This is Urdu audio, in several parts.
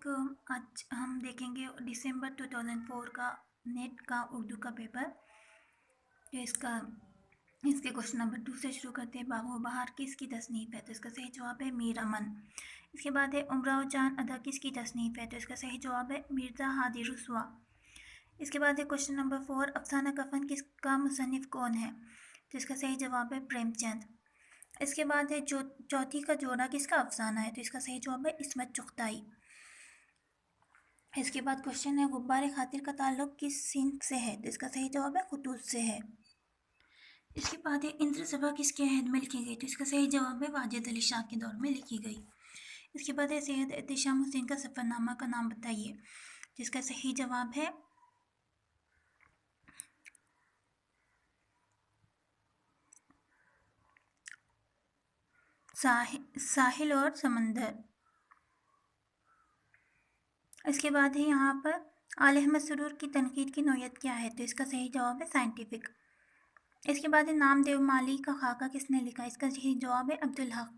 آج ہم دیکھیں گے دسمبر 2004 کا نیٹ کا اردو کا پیپر. اس کے کوشچن نمبر 2 سے شروع کرتے ہیں. باغ و بہار کس کی تصنیف ہے؟ تو اس کا صحیح جواب ہے میر امن. اس کے بعد ہے امراؤ جان ادا کس کی تصنیف ہے؟ تو اس کا صحیح جواب ہے مرزا ہادی رسوا. اس کے بعد ہے کوشچن نمبر 4 افسانہ کفن کس کا مصنف کون ہے؟ تو اس کا صحیح جواب ہے پریم چند. اس کے بعد ہے چوتھی کا جوڑا کس کا افسانہ ہے؟ تو اس کا صحیح جواب ہے عصمت چغتائی. اس کے بعد کوشچن ہے غبار خاطر کا تعلق کس صنف سے ہے؟ تو اس کا صحیح جواب ہے خطوط سے ہے. اس کے بعد ہے اندر سبھا کس کے عہد میں لکھی گئی؟ تو اس کا صحیح جواب ہے واجد علی شاہ کے دور میں لکھی گئی. اس کے بعد ہے سید احتشام حسین کا سفر نامہ کا نام بتائیے. جس کا صحیح جواب ہے ساحل اور سمندر. اس کے بعد ہے یہاں پر آل احمد سرور کی تنقید کی نوعیت کیا ہے؟ تو اس کا صحیح جواب ہے سائنٹیفک. اس کے بعد ہے نام دیو مالی کا خاکہ کس نے لکھا؟ اس کا صحیح جواب ہے عبدالحق.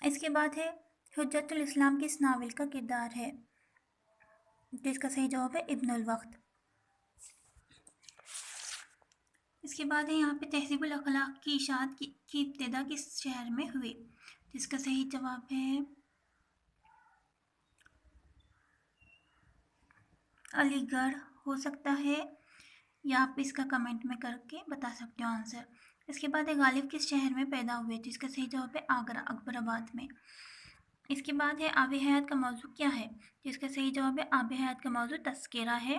اس کے بعد ہے حجت الاسلام کس ناول کا کردار ہے؟ تو اس کا صحیح جواب ہے ابن الوقت. اس کے بعد ہے یہاں پہ تہذیب الاخلاق کی اشاعت کی ابتدا کس شہر میں ہوئی؟ تو اس کا صحیح جواب ہے علی گڑھ ہو سکتا ہے، یا آپ اس کا کمنٹ میں کر کے بتا سکتے ہو آنسر. اس کے بعد ہے غالب کس شہر میں پیدا ہوئے؟ تو اس کا صحیح جواب ہے آگرہ اکبر آباد میں. اس کے بعد ہے آب حیات کا موضوع کیا ہے؟ تو اس کا صحیح جواب ہے آب حیات کا موضوع تذکرہ ہے،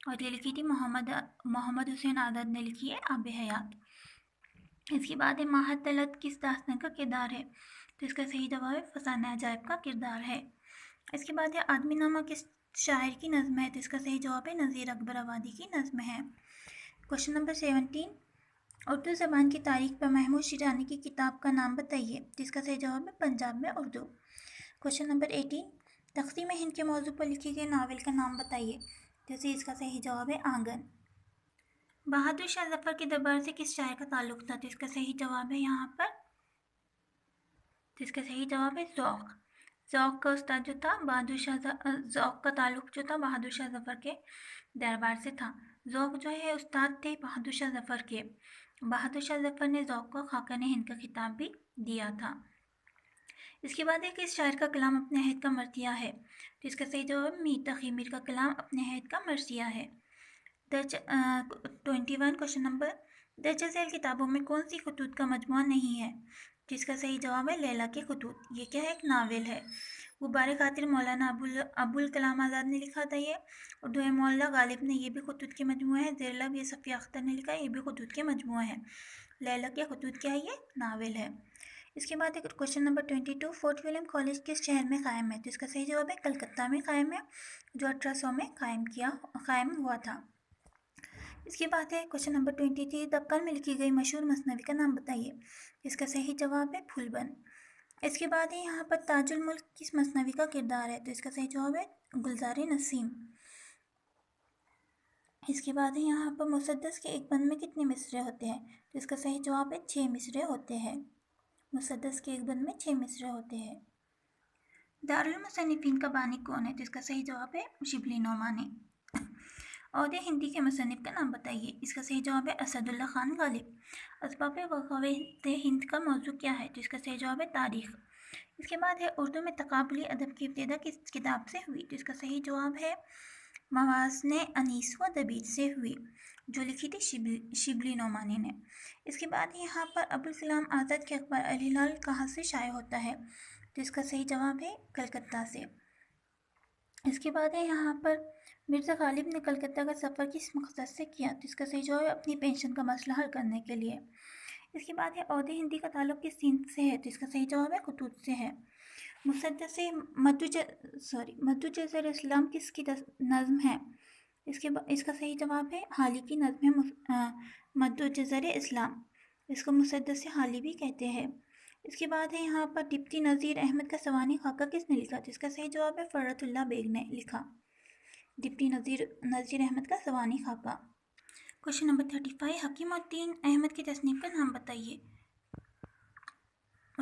اور یہ لکھی تھی محمد حسین عادت نے لکھی ہے آب حیات. اس کے بعد ہے ماہر طلعت کس داستان کا کردار ہے؟ تو اس کا صحیح جواب ہے فسانہ عجائب کا کردار ہے. اس کے بعد ہے آدمی نامہ کس شاعر کی نظم ہے؟ تو اس کا صحیح جواب ہے نذیر اکبر آبادی کی نظم ہے. کوشچن نمبر 17 اردو زبان کی تاریخ پر محمود شیرازی کی کتاب کا نام بتائیے. جس کا صحیح جواب ہے پنجاب میں اردو. کوشچن نمبر 18 تقسیم ہند کے موضوع پر لکھی گئی ناول کا نام بتائیے. جیسے اس کا صحیح جواب ہے آنگن. بہادر شاہ ظفر کے دربار سے کس شاعر کا تعلق تھا؟ تو اس کا صحیح جواب ہے یہاں پر ذوق. ذوق کا استاد جو تھا ذوق کا تعلق جو تھا بہادر شاہ ظفر کے دربار سے تھا. ذوق جو ہے استاد تھے بہادر شاہ ظفر کے. بہادر شاہ ظفر نے ذوق کو خاقان ہند کا خطاب بھی دیا تھا. اس کے بعد ہے کس شاعر کا کلام اپنے عہد کا مرثیہ ہے؟ تو اس کا صحیح جواب میر تقی میر کا کلام اپنے عہد کا مرثیہ ہے. 21 کوشچن نمبر درجہ ذیل کتابوں میں کون سی خطوط کا مجموعہ نہیں ہے؟ جس کا صحیح جواب ہے لیلا کے خطوط. یہ کیا ہے؟ ایک ناول ہے. غبار خاطر مولانا ابوالکلام آزاد نے لکھا تھا یہ. اور دوئے مولانا غالب نے یہ بھی خطوط کے مجموعہ ہے. زیر لب یہ صفیہ اختر نے لکھا ہے، یہ بھی خطوط کے مجموعہ ہے. لیلا کے خطوط کیا ہے؟ یہ ناول ہے. اس کے بعد question number 22 Fort William college کس شہر میں قائم ہے؟ تو اس کا صحیح جواب ہے کلکتہ میں قائم ہے، جو 1800 میں قائم ہوا تھا. اس کے بعد ہے کوشچن نمبر 23 دکن میں لکھی گئی مشہور مثنوی کا نام بتائیے. اس کا صحیح جواب ہے پھول بند. اس کے بعد ہے یہاں پر تاج الملک کس مثنوی کا کردار ہے؟ تو اس کا صحیح جواب ہے گلزار نسیم. اس کے بعد ہے یہاں پر مسدس کے ایک بند میں کتنے مصرے ہوتے ہیں؟ تو اس کا صحیح جواب ہے 6 مصرے ہوتے ہیں. مسدس کے ایک بند میں 6 مصرے ہوتے ہیں. دارالمصنفین کا بانی کون ہے؟ تو اس کا صحیح جواب ہے شبلی نعمانی. عہد ہندی کے مصنف کا نام بتائیے. اس کا صحیح جواب ہے اسد اللہ خان غالب. اسباب وقوعِ ہند کا موضوع کیا ہے؟ تو اس کا صحیح جواب ہے تاریخ. اس کے بعد ہے اردو میں تقابلی ادب کی ابتدا کس کتاب سے ہوئی؟ تو اس کا صحیح جواب ہے موازن انیس و دبیر سے ہوئی، جو لکھی تھی شبلی نعمانی نے. اس کے بعد یہاں پر ابوالکلام آزاد کے اخبار الہلال کہاں سے شائع ہوتا ہے؟ تو اس کا صحیح جواب ہے کلکتہ سے. اس کے بعد ہے یہاں پر مرزا غالب نے کلکتہ کا سفر کس مقصد سے کیا؟ تو اس کا صحیح جواب ہے اپنی پینشن کا مسئلہ حل کرنے کے لیے. اس کے بعد ہے عہد ہندی کا تعلق کس صنف سے ہے؟ تو اس کا صحیح جواب ہے خطوط سے ہے. مسدس مدو جزر اسلام کس کی نظم ہے؟ اس کا صحیح جواب ہے حالی کی نظم ہے مدو جزر اسلام. اس کو مسدس حالی بھی کہتے ہیں. اس کے بعد ہے یہاں پر ڈپٹی نذیر احمد کا سوانح خاکہ کس نے لکھا؟ تو اس کا صحیح جواب ہے فرت اللہ بیگ نے لکھا. ڈپٹی نذیر احمد کا سوانح خاکہ. کوشچن نمبر 35 حکیم الدین احمد کی تصنیف کا نام بتائیے.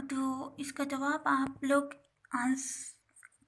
تو اس کا جواب آپ لوگ